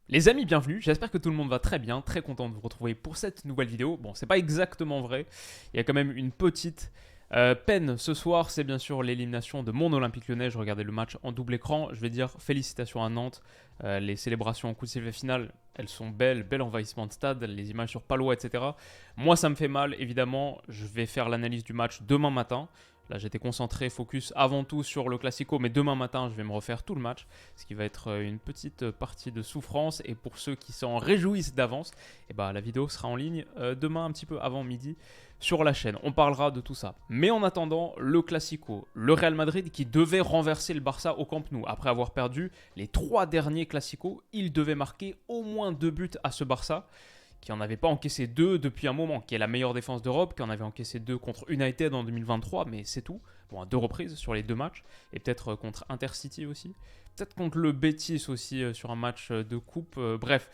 Les amis, bienvenue, j'espère que tout le monde va très bien, très content de vous retrouver pour cette nouvelle vidéo. Bon, c'est pas exactement vrai, il y a quand même une petite peine ce soir, c'est bien sûr l'élimination de mon Olympique Lyonnais. Je regardais le match en double écran, je vais dire félicitations à Nantes. Les célébrations en coup de sifflet final, elles sont belles, bel envahissement de stade, les images sur Palois, etc. Moi ça me fait mal, évidemment, je vais faire l'analyse du match demain matin. Là, j'étais concentré, focus avant tout sur le Classico, mais demain matin, je vais me refaire tout le match, ce qui va être une petite partie de souffrance. Et pour ceux qui s'en réjouissent d'avance, eh ben, la vidéo sera en ligne demain un petit peu avant midi sur la chaîne. On parlera de tout ça. Mais en attendant, le Classico, le Real Madrid qui devait renverser le Barça au Camp Nou. Après avoir perdu les 3 derniers Classicos, il devait marquer au moins 2 buts à ce Barça qui en avait pas encaissé 2 depuis un moment, qui est la meilleure défense d'Europe, qui en avait encaissé 2 contre United en 2023, mais c'est tout. Bon, à 2 reprises sur les 2 matchs, et peut-être contre Intercity aussi, peut-être contre le Betis aussi sur un match de coupe. Bref,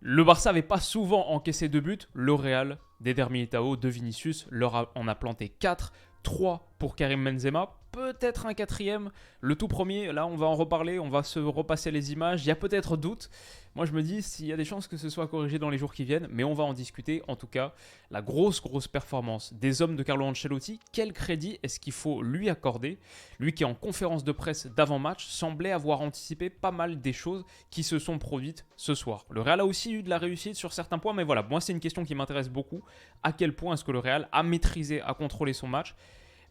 le Barça n'avait pas souvent encaissé 2 buts, le Real, d'Eder Militao, de Vinicius, en a planté 4, 3 pour Karim Benzema, peut-être un quatrième. Le tout premier, là on va en reparler, on va se repasser les images, il y a peut-être doute. Moi je me dis s'il y a des chances que ce soit corrigé dans les jours qui viennent, mais on va en discuter. En tout cas, la grosse performance des hommes de Carlo Ancelotti, quel crédit est-ce qu'il faut lui accorder? Lui qui en conférence de presse d'avant-match semblait avoir anticipé pas mal des choses qui se sont produites ce soir. Le Real a aussi eu de la réussite sur certains points, mais voilà, moi c'est une question qui m'intéresse beaucoup. À quel point est-ce que le Real a maîtrisé, a contrôlé son match?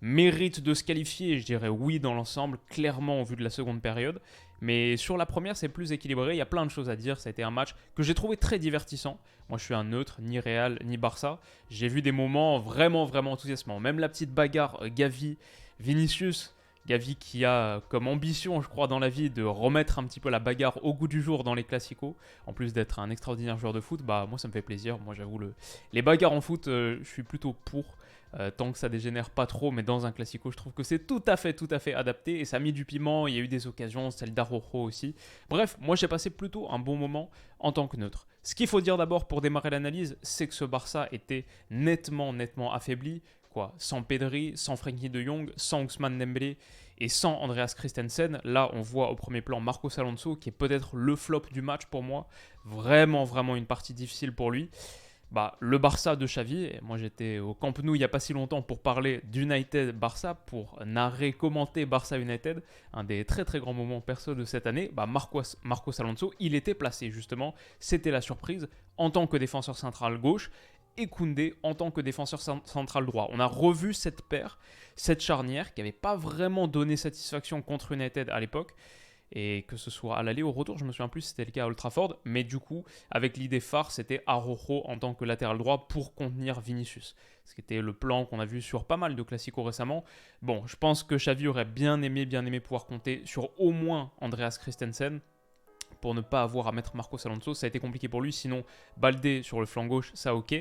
Mérite de se qualifier, je dirais oui dans l'ensemble, clairement au vu de la seconde période. Mais sur la première, c'est plus équilibré. Il y a plein de choses à dire. Ça a été un match que j'ai trouvé très divertissant. Moi, je suis un neutre, ni Real, ni Barça. J'ai vu des moments vraiment, vraiment enthousiasmants. Même la petite bagarre Gavi, Vinicius. Gavi qui a comme ambition, je crois, dans la vie de remettre un petit peu la bagarre au goût du jour dans les classicos. En plus d'être un extraordinaire joueur de foot, bah moi ça me fait plaisir. Moi j'avoue, les bagarres en foot, je suis plutôt pour. Tant que ça dégénère pas trop, mais dans un classico, je trouve que c'est tout à fait adapté et ça a mis du piment. Il y a eu des occasions, celle d'Arrojo aussi. Bref, moi j'ai passé plutôt un bon moment en tant que neutre. Ce qu'il faut dire d'abord pour démarrer l'analyse, c'est que ce Barça était nettement affaibli. Quoi, sans Pedri, sans Frenkie de Jong, sans Ousmane Dembélé et sans Andreas Christensen. Là, on voit au premier plan Marcos Alonso qui est peut-être le flop du match pour moi. Vraiment une partie difficile pour lui. Bah, le Barça de Xavi, et moi j'étais au Camp Nou il n'y a pas si longtemps pour parler d'United-Barça, pour narrer, commenter Barça-United, un des très grands moments perso de cette année. Bah, Marcos Alonso, il était placé justement, c'était la surprise, en tant que défenseur central gauche, et Koundé en tant que défenseur central droit. On a revu cette paire, cette charnière qui n'avait pas vraiment donné satisfaction contre United à l'époque. Et que ce soit à l'aller ou au retour, je me souviens plus si c'était le cas à Old Trafford, mais du coup, avec l'idée phare, c'était Araujo en tant que latéral droit pour contenir Vinicius. Ce qui était le plan qu'on a vu sur pas mal de classicos récemment. Bon, je pense que Xavi aurait bien aimé pouvoir compter sur au moins Andreas Christensen pour ne pas avoir à mettre Marcos Alonso. Ça a été compliqué pour lui, sinon Baldé sur le flanc gauche, ça ok.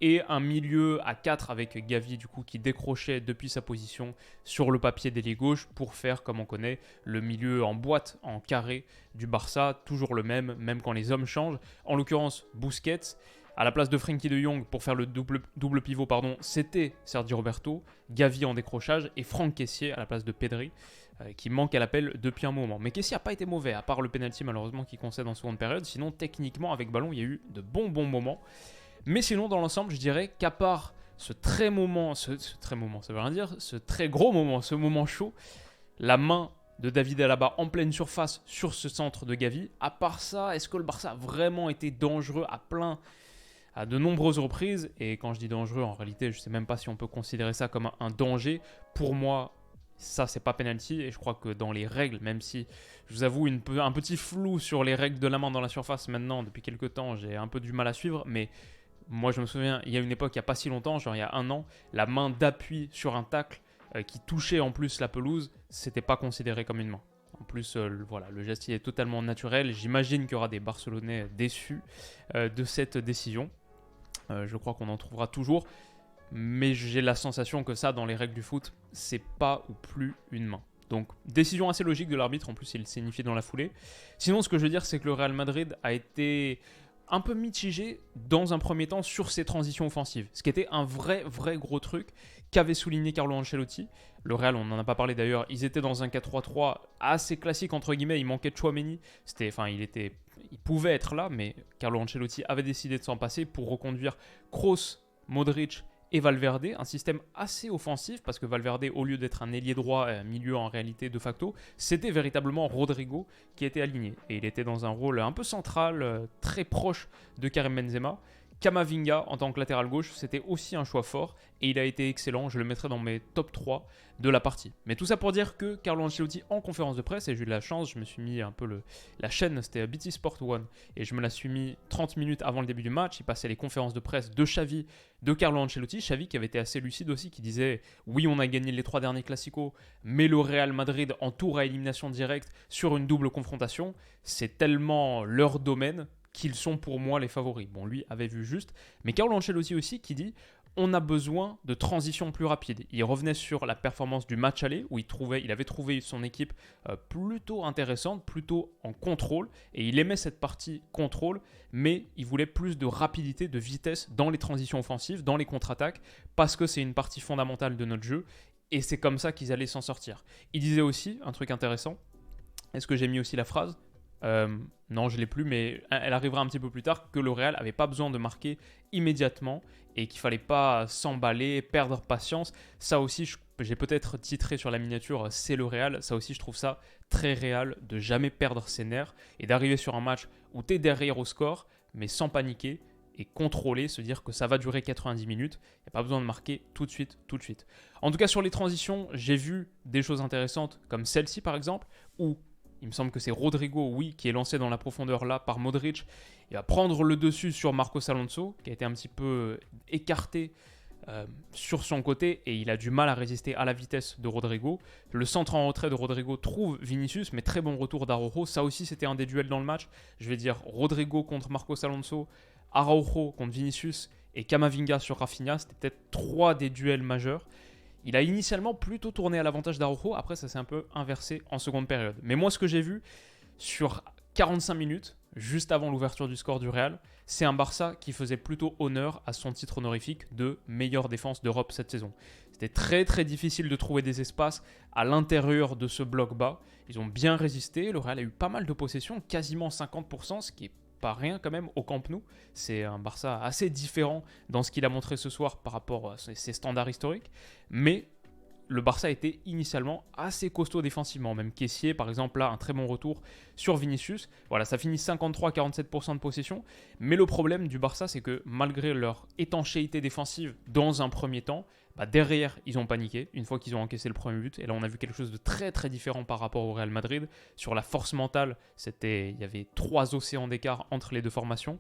Et un milieu à 4 avec Gavi du coup qui décrochait depuis sa position sur le papier d'ailier gauche pour faire, comme on connaît, le milieu en boîte, en carré du Barça, toujours le même, même quand les hommes changent. En l'occurrence, Busquets. À la place de Frenkie de Jong pour faire le double pivot, c'était Sergio Roberto, Gavi en décrochage et Franck Kessié à la place de Pedri qui manque à l'appel depuis un moment. Mais Kessie n'a pas été mauvais, à part le penalty malheureusement qui concède en seconde période. Sinon, techniquement, avec ballon, il y a eu de bons moments. Mais sinon, dans l'ensemble, je dirais qu'à part ce très moment, ça veut rien dire, ce très gros moment, ce moment chaud, la main de David Alaba en pleine surface sur ce centre de Gavi, à part ça, est-ce que le Barça a vraiment été dangereux à de nombreuses reprises? Et quand je dis dangereux, en réalité, je ne sais même pas si on peut considérer ça comme un danger. Pour moi, ça, c'est pas penalty. Et je crois que dans les règles, même si je vous avoue un petit flou sur les règles de la main dans la surface maintenant, depuis quelques temps, j'ai un peu du mal à suivre. Mais moi, je me souviens, il y a une époque, il n'y a pas si longtemps, genre il y a un an, la main d'appui sur un tacle qui touchait en plus la pelouse, c'était pas considéré comme une main. En plus, voilà, le geste est totalement naturel. J'imagine qu'il y aura des Barcelonais déçus de cette décision. Je crois qu'on en trouvera toujours. Mais j'ai la sensation que ça, dans les règles du foot, c'est pas ou plus une main. Donc, décision assez logique de l'arbitre, en plus il le signifie dans la foulée. Sinon, ce que je veux dire, c'est que le Real Madrid a été un peu mitigé dans un premier temps sur ses transitions offensives. Ce qui était un vrai gros truc qu'avait souligné Carlo Ancelotti. Le Real, on n'en a pas parlé d'ailleurs, ils étaient dans un 4-3-3 assez classique entre guillemets, il manquait de Tchouaméni. Il pouvait être là, mais Carlo Ancelotti avait décidé de s'en passer pour reconduire Kroos, Modric et Valverde, un système assez offensif parce que Valverde, au lieu d'être un ailier droit, milieu en réalité de facto, c'était véritablement Rodrigo qui était aligné. Et il était dans un rôle un peu central, très proche de Karim Benzema. Camavinga en tant que latéral gauche, c'était aussi un choix fort et il a été excellent, je le mettrai dans mes top 3 de la partie. Mais tout ça pour dire que Carlo Ancelotti en conférence de presse, et j'ai eu de la chance, je me suis mis un peu la chaîne, c'était BT Sport One, et je me la suis mis 30 minutes avant le début du match, il passait les conférences de presse de Xavi, de Carlo Ancelotti, Xavi qui avait été assez lucide aussi, qui disait oui on a gagné les 3 derniers Clasico, mais le Real Madrid en tour à élimination directe sur une double confrontation, c'est tellement leur domaine qu'ils sont pour moi les favoris. Bon, lui avait vu juste, mais Carlo Ancelotti aussi qui dit on a besoin de transitions plus rapides. Il revenait sur la performance du match aller où il avait trouvé son équipe plutôt intéressante, plutôt en contrôle, et il aimait cette partie contrôle, mais il voulait plus de rapidité, de vitesse dans les transitions offensives, dans les contre-attaques, parce que c'est une partie fondamentale de notre jeu, et c'est comme ça qu'ils allaient s'en sortir. Il disait aussi un truc intéressant, est-ce que j'ai mis aussi la phrase ? Non, je ne l'ai plus, mais elle arrivera un petit peu plus tard, que le Real n'avait pas besoin de marquer immédiatement et qu'il ne fallait pas s'emballer, perdre patience. Ça aussi, j'ai peut-être titré sur la miniature « C'est le Real ». Ça aussi, je trouve ça très réel de jamais perdre ses nerfs et d'arriver sur un match où tu es derrière au score, mais sans paniquer et contrôler, se dire que ça va durer 90 minutes. Il n'y a pas besoin de marquer tout de suite. En tout cas, sur les transitions, j'ai vu des choses intéressantes comme celle-ci par exemple, où il me semble que c'est Rodrigo, oui, qui est lancé dans la profondeur là par Modric. Il va prendre le dessus sur Marcos Alonso, qui a été un petit peu écarté sur son côté et il a du mal à résister à la vitesse de Rodrigo. Le centre en retrait de Rodrigo trouve Vinicius, mais très bon retour d'Araujo. Ça aussi, c'était un des duels dans le match. Je vais dire Rodrigo contre Marcos Alonso, Araujo contre Vinicius et Camavinga sur Rafinha. C'était peut-être 3 des duels majeurs. Il a initialement plutôt tourné à l'avantage d'Araujo, après ça s'est un peu inversé en seconde période. Mais moi ce que j'ai vu sur 45 minutes, juste avant l'ouverture du score du Real, c'est un Barça qui faisait plutôt honneur à son titre honorifique de meilleure défense d'Europe cette saison. C'était très difficile de trouver des espaces à l'intérieur de ce bloc bas. Ils ont bien résisté, le Real a eu pas mal de possessions, quasiment 50%, ce qui est pas rien quand même au Camp Nou. C'est un Barça assez différent dans ce qu'il a montré ce soir par rapport à ses standards historiques. Mais le Barça était initialement assez costaud défensivement. Même Kessié, par exemple, là, un très bon retour sur Vinicius. Voilà, ça finit 53-47% de possession. Mais le problème du Barça, c'est que malgré leur étanchéité défensive dans un premier temps, derrière, ils ont paniqué une fois qu'ils ont encaissé le premier but. Et là, on a vu quelque chose de très différent par rapport au Real Madrid. Sur la force mentale, il y avait 3 océans d'écart entre les deux formations.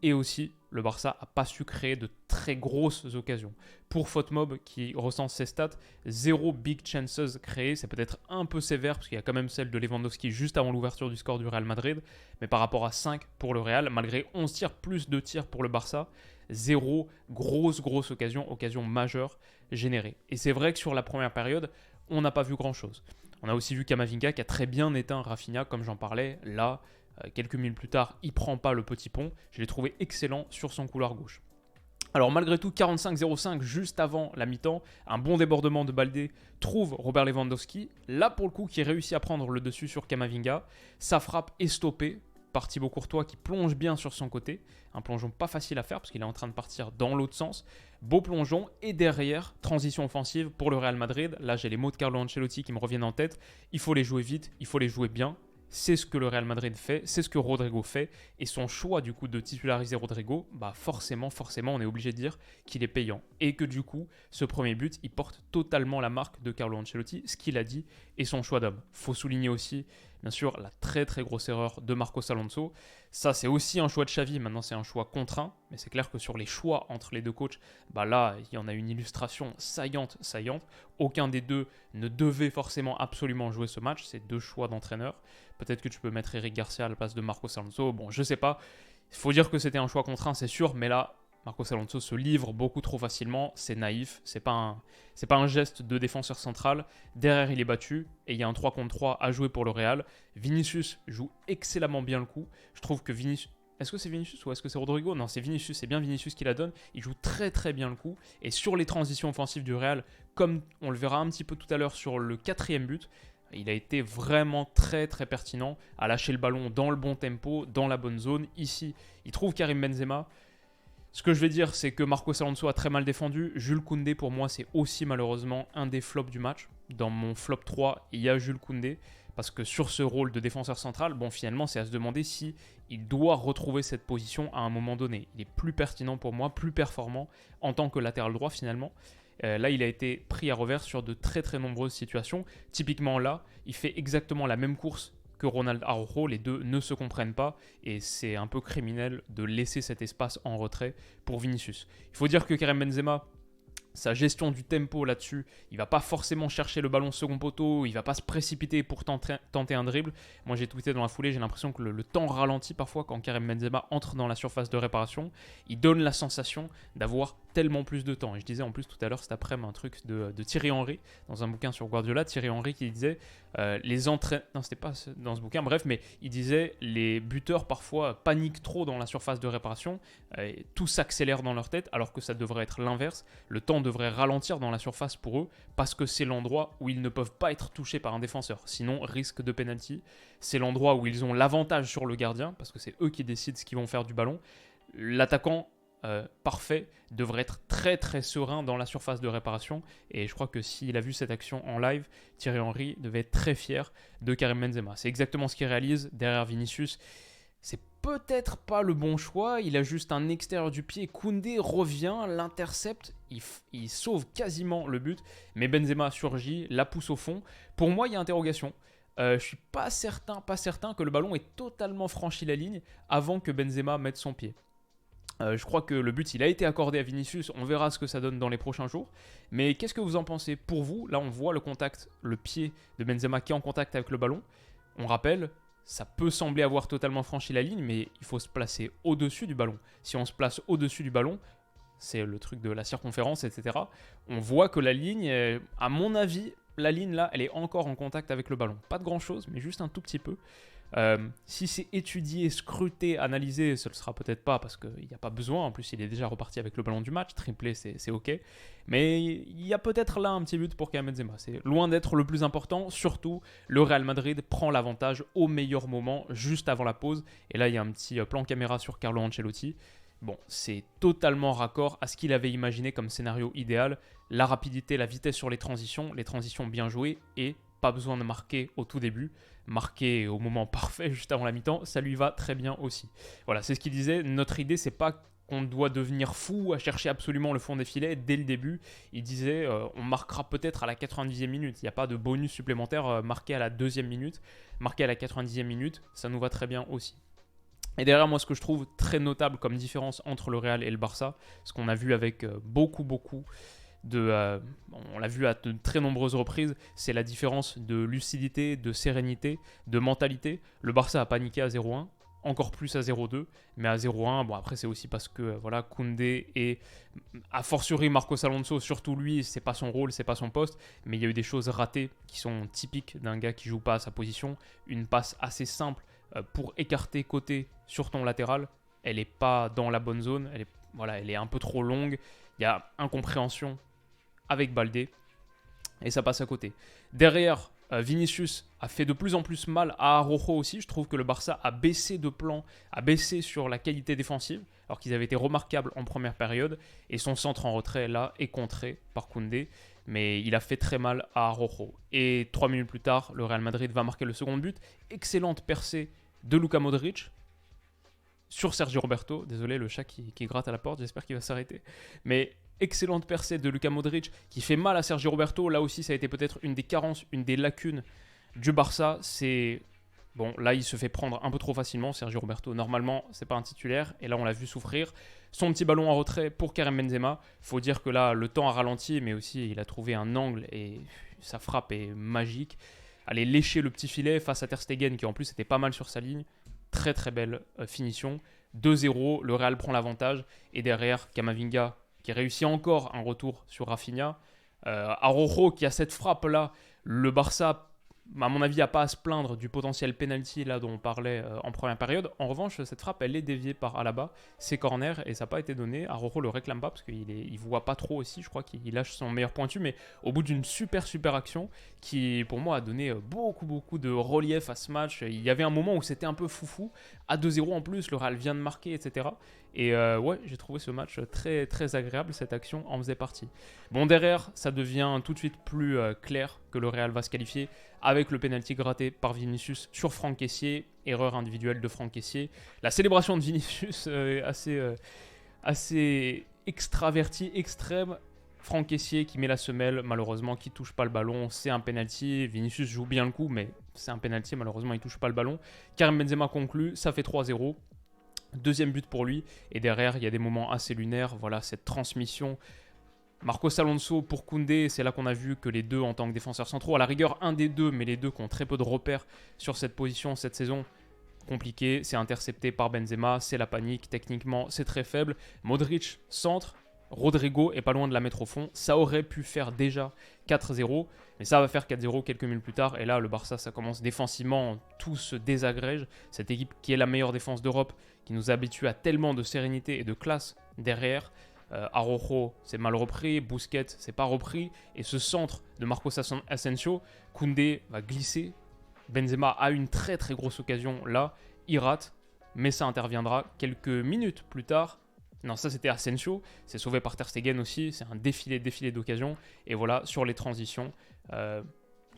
Et aussi, le Barça n'a pas su créer de très grosses occasions. Pour Fotmob, qui recense ses stats, 0 big chances créées. C'est peut-être un peu sévère, parce qu'il y a quand même celle de Lewandowski juste avant l'ouverture du score du Real Madrid. Mais par rapport à 5 pour le Real, malgré 11 tirs, plus de tirs pour le Barça, 0 grosse occasion majeure générée. Et c'est vrai que sur la première période, on n'a pas vu grand-chose. On a aussi vu Camavinga qui a très bien éteint Rafinha, comme j'en parlais. Là, quelques minutes plus tard, il ne prend pas le petit pont. Je l'ai trouvé excellent sur son couloir gauche. Alors malgré tout, 45-0-5 juste avant la mi-temps, un bon débordement de Baldé trouve Robert Lewandowski. Là pour le coup, qui réussit à prendre le dessus sur Camavinga. Sa frappe est stoppée par Thibaut Courtois qui plonge bien sur son côté. Un plongeon pas facile à faire parce qu'il est en train de partir dans l'autre sens. Beau plongeon et derrière, transition offensive pour le Real Madrid. Là j'ai les mots de Carlo Ancelotti qui me reviennent en tête. Il faut les jouer vite, il faut les jouer bien. C'est ce que le Real Madrid fait, c'est ce que Rodrigo fait, et son choix du coup de titulariser Rodrigo, forcément, on est obligé de dire qu'il est payant, et que du coup, ce premier but, il porte totalement la marque de Carlo Ancelotti, ce qu'il a dit, et son choix d'homme. Faut souligner aussi, bien sûr, la très grosse erreur de Marcos Alonso. Ça, c'est aussi un choix de Xavi, maintenant c'est un choix contraint, mais c'est clair que sur les choix entre les deux coachs, là, il y en a une illustration saillante. Aucun des deux ne devait forcément absolument jouer ce match, c'est 2 choix d'entraîneur. Peut-être que tu peux mettre Eric Garcia à la place de Marcos Alonso. Bon, je sais pas. Il faut dire que c'était un choix contraint, c'est sûr. Mais là, Marcos Alonso se livre beaucoup trop facilement. C'est naïf. C'est pas un geste de défenseur central. Derrière, il est battu. Et il y a un 3 contre 3 à jouer pour le Real. Vinicius joue excellemment bien le coup. Je trouve que Vinicius... Est-ce que c'est Vinicius ou est-ce que c'est Rodrigo? Non, c'est Vinicius, c'est bien Vinicius qui la donne. Il joue très très bien le coup. Et sur les transitions offensives du Real, comme on le verra un petit peu tout à l'heure sur le 4e but, il a été vraiment très très pertinent à lâcher le ballon dans le bon tempo, dans la bonne zone. Ici, il trouve Karim Benzema. Ce que je vais dire, c'est que Marcos Alonso a très mal défendu. Jules Koundé, pour moi, c'est aussi malheureusement un des flops du match. Dans mon flop 3, il y a Jules Koundé. Parce que sur ce rôle de défenseur central, bon, finalement, c'est à se demander si il doit retrouver cette position à un moment donné. Il est plus pertinent pour moi, plus performant en tant que latéral droit finalement. Là, il a été pris à revers sur de très très nombreuses situations. Typiquement là, il fait exactement la même course que Ronald Araujo. Les deux ne se comprennent pas et c'est un peu criminel de laisser cet espace en retrait pour Vinicius. Il faut dire que Karim Benzema, sa gestion du tempo là-dessus, il va pas forcément chercher le ballon second poteau, il va pas se précipiter pour tenter un dribble. Moi j'ai tweeté dans la foulée, j'ai l'impression que le temps ralentit parfois quand Karim Benzema entre dans la surface de réparation. Il donne la sensation d'avoir tellement plus de temps. Et je disais en plus tout à l'heure cet après-midi un truc de Thierry Henry, dans un bouquin sur Guardiola, Thierry Henry qui disait les entraîneurs... Non, c'était pas dans ce bouquin, bref, mais il disait les buteurs parfois paniquent trop dans la surface de réparation, tout s'accélère dans leur tête alors que ça devrait être l'inverse. Le temps devrait ralentir dans la surface pour eux parce que c'est l'endroit où ils ne peuvent pas être touchés par un défenseur, sinon risque de penalty. C'est l'endroit où ils ont l'avantage sur le gardien parce que c'est eux qui décident ce qu'ils vont faire du ballon. L'attaquant parfait devrait être très très serein dans la surface de réparation et je crois que s'il a vu cette action en live, Thierry Henry devait être très fier de Karim Benzema. C'est exactement ce qu'il réalise derrière Vinicius. C'est peut-être pas le bon choix, il a juste un extérieur du pied, Koundé revient, l'intercepte, il sauve quasiment le but, mais Benzema surgit, la pousse au fond. Pour moi, il y a interrogation. Je suis pas certain que le ballon ait totalement franchi la ligne avant que Benzema mette son pied. Je crois que le but, il a été accordé à Vinicius. On verra ce que ça donne dans les prochains jours. Mais qu'est-ce que vous en pensez? Pour vous, là, on voit le contact, le pied de Benzema qui est en contact avec le ballon. On rappelle, ça peut sembler avoir totalement franchi la ligne, mais il faut se placer au-dessus du ballon. Si on se place au-dessus du ballon, c'est le truc de la circonférence, etc. On voit que la ligne, à mon avis, la ligne là, elle est encore en contact avec le ballon. Pas de grand-chose, mais juste un tout petit peu. Si c'est étudié, scruté, analysé, ce ne sera peut-être pas parce qu'il n'y a pas besoin. En plus, il est déjà reparti avec le ballon du match. Triplé, c'est OK. Mais il y a peut-être là un petit but pour Karim Benzema. C'est loin d'être le plus important. Surtout, le Real Madrid prend l'avantage au meilleur moment, juste avant la pause. Et là, il y a un petit plan caméra sur Carlo Ancelotti. Bon, c'est totalement raccord à ce qu'il avait imaginé comme scénario idéal. La rapidité, la vitesse sur les transitions bien jouées et pas besoin de marquer au tout début. Marquer au moment parfait, juste avant la mi-temps, ça lui va très bien aussi. Voilà, c'est ce qu'il disait. Notre idée, c'est pas qu'on doit devenir fou à chercher absolument le fond des filets dès le début. Il disait, on marquera peut-être à la 90e minute. Il n'y a pas de bonus supplémentaire marqué à la 2e minute. Marqué à la 90e minute, ça nous va très bien aussi. Et derrière, moi, ce que je trouve très notable comme différence entre le Real et le Barça, ce qu'on a vu avec beaucoup on l'a vu à de très nombreuses reprises, c'est la différence de lucidité, de sérénité, de mentalité. Le Barça a paniqué à 0-1, encore plus à 0-2, mais à 0-1, bon après c'est aussi parce que voilà, Koundé et a fortiori Marcos Alonso, surtout lui, c'est pas son rôle, c'est pas son poste, mais il y a eu des choses ratées qui sont typiques d'un gars qui joue pas à sa position. Une passe assez simple pour écarter côté sur ton latéral, elle est pas dans la bonne zone, elle est un peu trop longue, il y a incompréhension avec Baldé, et ça passe à côté. Derrière, Vinicius a fait de plus en plus mal à Araujo aussi. Je trouve que le Barça a baissé de plan, a baissé sur la qualité défensive, alors qu'ils avaient été remarquables en première période, et son centre en retrait, là, est contré par Koundé, mais il a fait très mal à Araujo. Et 3 minutes plus tard, le Real Madrid va marquer le second but. Excellente percée de Luka Modric sur Sergio Roberto. Désolé, le chat qui gratte à la porte, j'espère qu'il va s'arrêter. Mais excellente percée de Luka Modric qui fait mal à Sergio Roberto. Là aussi, ça a été peut-être une des carences, une des lacunes du Barça. Bon, là, il se fait prendre un peu trop facilement. Sergio Roberto, normalement, c'est pas un titulaire. Et là, on l'a vu souffrir. Son petit ballon en retrait pour Karim Benzema. Faut dire que là, le temps a ralenti, mais aussi, il a trouvé un angle et sa frappe est magique. Aller lécher le petit filet face à Ter Stegen, qui en plus était pas mal sur sa ligne. Très, très belle finition. 2-0, le Real prend l'avantage. Et derrière, Camavinga qui réussit encore un retour sur Rafinha. Araujo qui a cette frappe-là. Le Barça à mon avis, il n'y a pas à se plaindre du potentiel penalty là dont on parlait en première période. En revanche, cette frappe, elle est déviée par Alaba. C'est corner et ça n'a pas été donné. Araujo le réclame pas parce qu'il ne voit pas trop aussi. Je crois qu'il lâche son meilleur pointu. Mais au bout d'une super action qui, pour moi, a donné beaucoup de relief à ce match. Il y avait un moment où c'était un peu foufou. À 2-0 en plus, le Real vient de marquer, etc. Et ouais, j'ai trouvé ce match très agréable. Cette action en faisait partie. Bon, derrière, ça devient tout de suite plus clair que le Real va se qualifier avec le penalty gratté par Vinicius sur Franck Kessié, erreur individuelle de Franck Kessié. La célébration de Vinicius assez extravertie, extrême. Franck Kessié qui met la semelle, malheureusement, qui touche pas le ballon, c'est un penalty. Vinicius joue bien le coup, mais c'est un penalty, malheureusement, il touche pas le ballon. Karim Benzema conclut, ça fait 3-0. Deuxième but pour lui, et derrière, il y a des moments assez lunaires. Voilà, cette transmission. Marcos Alonso pour Koundé, c'est là qu'on a vu que les deux en tant que défenseurs centraux, à la rigueur un des deux, mais les deux qui ont très peu de repères sur cette position cette saison, compliqué, c'est intercepté par Benzema, c'est la panique, techniquement c'est très faible. Modric centre, Rodrigo est pas loin de la mettre au fond, ça aurait pu faire déjà 4-0, mais ça va faire 4-0 quelques minutes plus tard, et là le Barça ça commence défensivement, tout se désagrège, cette équipe qui est la meilleure défense d'Europe, qui nous habitue à tellement de sérénité et de classe derrière. Araujo, c'est mal repris, Busquets, c'est pas repris, et ce centre de Marcos Asensio, Koundé va glisser, Benzema a une très grosse occasion là, il rate, mais ça interviendra quelques minutes plus tard. Non, ça c'était Asensio, c'est sauvé par Ter Stegen aussi, c'est un défilé d'occasions, et voilà, sur les transitions,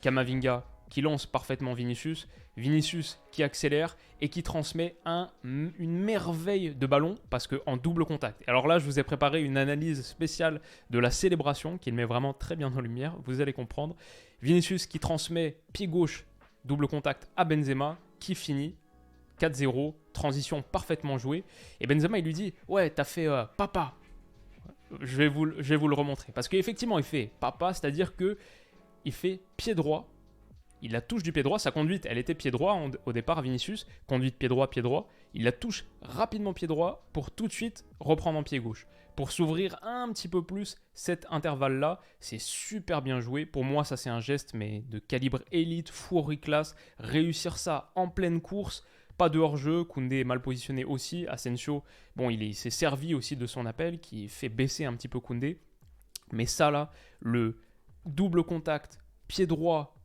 Camavinga qui lance parfaitement Vinicius, Vinicius qui accélère et qui transmet une merveille de ballon parce qu'en double contact. Alors là, je vous ai préparé une analyse spéciale de la célébration qui le met vraiment très bien en lumière, vous allez comprendre. Vinicius qui transmet pied gauche, double contact à Benzema, qui finit 4-0, transition parfaitement jouée. Et Benzema, il lui dit « Ouais, t'as fait papa ». Je vais vous le remontrer. Parce qu'effectivement, il fait papa, c'est-à-dire qu'il fait pied droit. Il la touche du pied droit, sa conduite, elle était pied droit au départ, Vinicius, conduite pied droit. Il la touche rapidement pied droit pour tout de suite reprendre en pied gauche. Pour s'ouvrir un petit peu plus cet intervalle-là, c'est super bien joué. Pour moi, ça c'est un geste, mais de calibre élite, fourri classe. Réussir ça en pleine course, pas de hors-jeu, Koundé est mal positionné aussi. Asensio, bon, il s'est servi aussi de son appel qui fait baisser un petit peu Koundé. Mais ça là, le double contact, pied droit,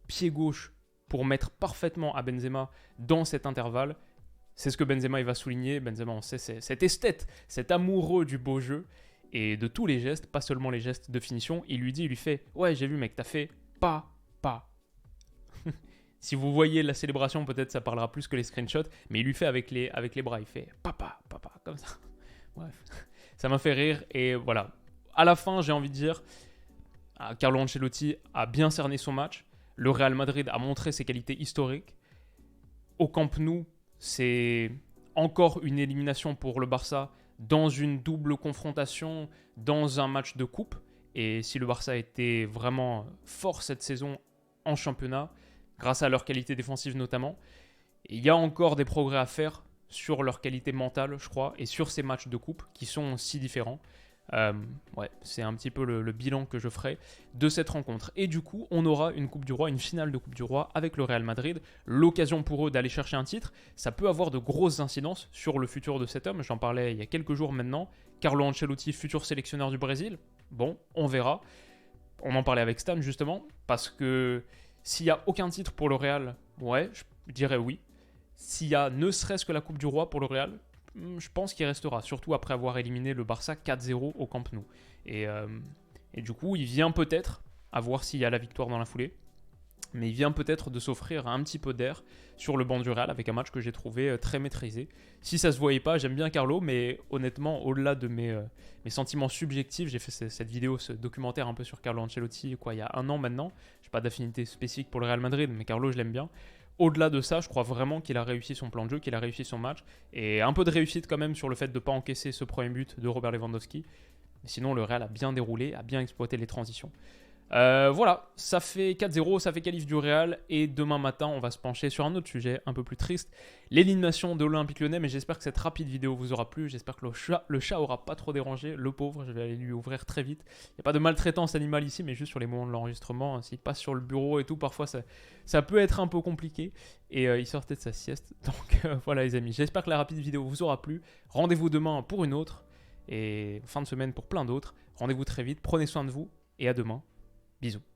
pied gauche pour mettre parfaitement à Benzema dans cet intervalle. C'est ce que Benzema il va souligner. Benzema, on sait, c'est cet esthète, cet amoureux du beau jeu et de tous les gestes, pas seulement les gestes de finition. Il lui fait « Ouais, j'ai vu mec, t'as fait pas. » Si vous voyez la célébration, peut-être ça parlera plus que les screenshots, mais il lui fait avec les bras, il fait « Papa », comme ça. Bref, ça m'a fait rire et voilà. À la fin, j'ai envie de dire, Carlo Ancelotti a bien cerné son match. Le Real Madrid a montré ses qualités historiques. Au Camp Nou, c'est encore une élimination pour le Barça dans une double confrontation, dans un match de coupe. Et si le Barça était vraiment fort cette saison en championnat, grâce à leur qualité défensive notamment, il y a encore des progrès à faire sur leur qualité mentale, je crois, et sur ces matchs de coupe qui sont si différents. Ouais, c'est un petit peu le bilan que je ferai de cette rencontre. Et du coup, on aura une Coupe du Roi, une finale de Coupe du Roi avec le Real Madrid. L'occasion pour eux d'aller chercher un titre. Ça peut avoir de grosses incidences sur le futur de cet homme. J'en parlais il y a quelques jours maintenant. Carlo Ancelotti, futur sélectionneur du Brésil. Bon, on verra. On en parlait avec Stan justement. Parce que s'il n'y a aucun titre pour le Real, ouais, je dirais oui. S'il y a ne serait-ce que la Coupe du Roi pour le Real, je pense qu'il restera, surtout après avoir éliminé le Barça 4-0 au Camp Nou. Et du coup, il vient peut-être, à voir s'il y a la victoire dans la foulée, mais il vient peut-être de s'offrir un petit peu d'air sur le banc du Real avec un match que j'ai trouvé très maîtrisé. Si ça se voyait pas, j'aime bien Carlo, mais honnêtement, au-delà de mes sentiments subjectifs, j'ai fait cette vidéo, ce documentaire un peu sur Carlo Ancelotti, il y a 1 an maintenant. J'ai pas d'affinité spécifique pour le Real Madrid, mais Carlo, je l'aime bien. Au-delà de ça, je crois vraiment qu'il a réussi son plan de jeu, qu'il a réussi son match. Et un peu de réussite quand même sur le fait de ne pas encaisser ce premier but de Robert Lewandowski. Mais sinon, le Real a bien déroulé, a bien exploité les transitions. Voilà, ça fait 4-0, ça fait qualif du Real. Et demain matin, on va se pencher sur un autre sujet un peu plus triste, l'élimination de l'Olympique Lyonnais. Mais j'espère que cette rapide vidéo vous aura plu. J'espère que le chat aura pas trop dérangé. Le pauvre, je vais aller lui ouvrir très vite. Il n'y a pas de maltraitance animale ici, mais juste sur les moments de l'enregistrement. S'il passe sur le bureau et tout, parfois ça peut être un peu compliqué. Et il sortait de sa sieste. Donc voilà les amis, j'espère que la rapide vidéo vous aura plu. Rendez-vous demain pour une autre. Et fin de semaine pour plein d'autres. Rendez-vous très vite, prenez soin de vous. Et à demain. Bisous.